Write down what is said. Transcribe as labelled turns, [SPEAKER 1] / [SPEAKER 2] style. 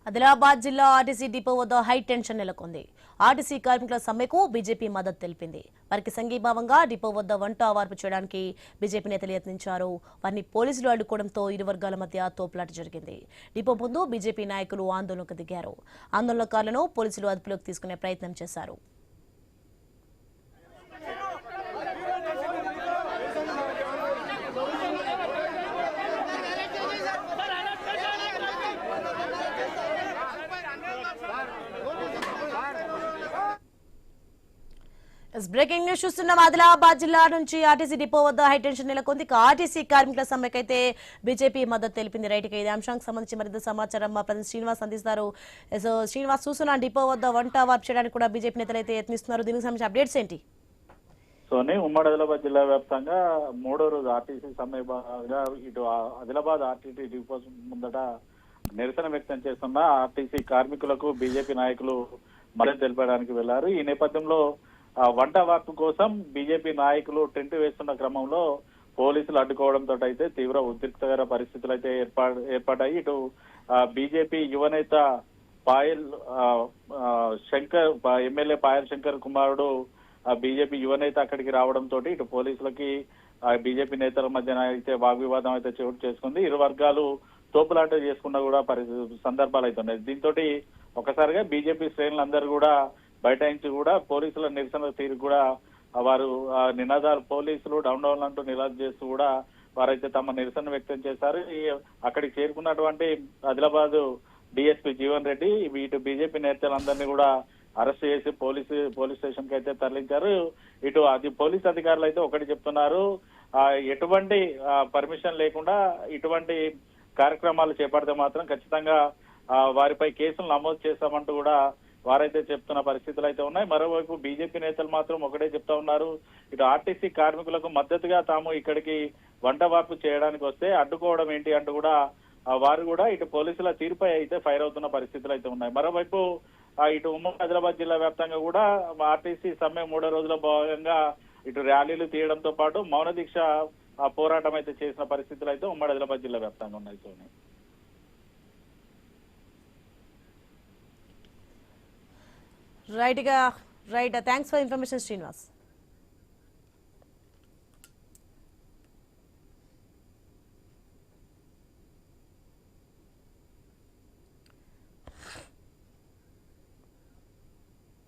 [SPEAKER 1] ఆదిలాబాద్ జిల్లా RTC depot వద్ద high tension నెలకొంది. ఆర్టీసీ కార్మికుల సమ్మెకు బీజేపీ మద్దతు తెలిపింది. వారికి సంఘీభావంగా డిపో వద్ద వంట వార్పు చేయడానికి బీజేపీ నేతలు యత్నించారు. వారిని పోలీసులు అడ్డుకోవడంతో ఇరు వర్గాల మధ్య తోపులాట జరిగింది. డిపో ముందు బీజేపీ నాయకులు ఆందోళనకు దిగారు. ఆందోళనకారులను పోలీసులు అదుపులోకి తీసుకునే ప్రయత్నం చేశారు. బ్రేకింగ్ న్యూస్ చూస్తున్నాం. ఆదిలాబాద్ జిల్లా నుంచి ఆర్టీసీ డిపో వద్ద హైటెన్షన్ నెలకొంది. ఆర్టీసీ కార్మికుల సమ్మెకైతే బీజేపీ మద్దతు తెలిపింది. రైట్ ఇదే అంశానికి సంబంధించి మరింత సమాచారం మా ప్రతినిధి శ్రీనివాస్ అందిస్తారు. సో శ్రీనివాస్, చూస్తున్నా డిపో వద్ద వంట వార్పు చేయడానికి కూడా బీజేపీ నేతలు అయితే యత్నిస్తున్నారు. దీనికి సంబంధించి అప్డేట్స్ ఏంటి?
[SPEAKER 2] సోని, ఉమ్మడి ఆదిలాబాద్ జిల్లా వ్యాప్తంగా మూడో రోజు ఆర్టీసీ సమ్మె భాగంగా ఇటు ఆదిలాబాద్ ఆర్టీసీ డిపో ముందట నిరసన వ్యక్తం చేస్తున్న ఆర్టీసీ కార్మికులకు బీజేపీ నాయకులు మద్దతు తెలపడానికి వెళ్లారు. ఈ నేపథ్యంలో వంట వార్పు కోసం బీజేపీ నాయకులు టెంట్ వేస్తున్న క్రమంలో పోలీసులు అడ్డుకోవడంతో అయితే తీవ్ర ఉద్రిక్తకర పరిస్థితులు అయితే ఏర్పడ్డాయి. ఇటు బీజేపీ యువనేత పాయల్ శంకర్, ఎమ్మెల్యే పాయల్ శంకర్ కుమారుడు బీజేపీ యువనేత అక్కడికి రావడంతో ఇటు పోలీసులకి బీజేపీ నేతల మధ్యన అయితే వాగ్వివాదం అయితే చోటు చేసుకుంది. ఇరు వర్గాలు తోపులాట చేసుకున్న కూడా సందర్భాలు అయితే ఉన్నాయి. దీంతో ఒకసారిగా బీజేపీ శ్రేణులందరూ కూడా బైఠాయించి కూడా పోలీసుల నిరసన తీరు కూడా వారు నినాదాలు పోలీసులు డౌన్ డౌన్ అంటూ నినాదాలు చేస్తూ కూడా వారైతే తమ నిరసన వ్యక్తం చేశారు. అక్కడికి చేరుకున్నటువంటి ఆదిలాబాద్ డిఎస్పీ జీవన్ రెడ్డి ఇటు బీజేపీ నేతలందరినీ కూడా అరెస్ట్ చేసి పోలీస్ స్టేషన్ కి అయితే తరలించారు. ఇటు పోలీస్ అధికారులు అయితే ఒకటి చెప్తున్నారు, ఎటువంటి పర్మిషన్ లేకుండా ఇటువంటి కార్యక్రమాలు చేపడితే మాత్రం ఖచ్చితంగా వారిపై కేసులు నమోదు చేస్తామంటూ కూడా వారైతే చెప్తున్న పరిస్థితులు అయితే ఉన్నాయి. మరోవైపు బీజేపీ నేతలు మాత్రం ఒకటే చెప్తా ఉన్నారు, ఇటు ఆర్టీసీ కార్మికులకు మద్దతుగా తాము ఇక్కడికి వంట వార్పు చేయడానికి వస్తే అడ్డుకోవడం ఏంటి అంటూ కూడా వారు కూడా ఇటు పోలీసుల తీరుపై అయితే ఫైర్ అవుతున్న పరిస్థితులు అయితే ఉన్నాయి. మరోవైపు ఇటు ఉమ్మడి ఆదిలాబాద్ జిల్లా వ్యాప్తంగా కూడా ఆర్టీసీ సమ్మె మూడో రోజుల భాగంగా ఇటు ర్యాలీలు తీయడంతో పాటు మౌన దీక్ష పోరాటం అయితే చేసిన పరిస్థితులు అయితే ఉమ్మడి ఆదిలాబాద్ జిల్లా వ్యాప్తంగా ఉన్నాయి. Soni,
[SPEAKER 1] right. Thanks for information Srinivas.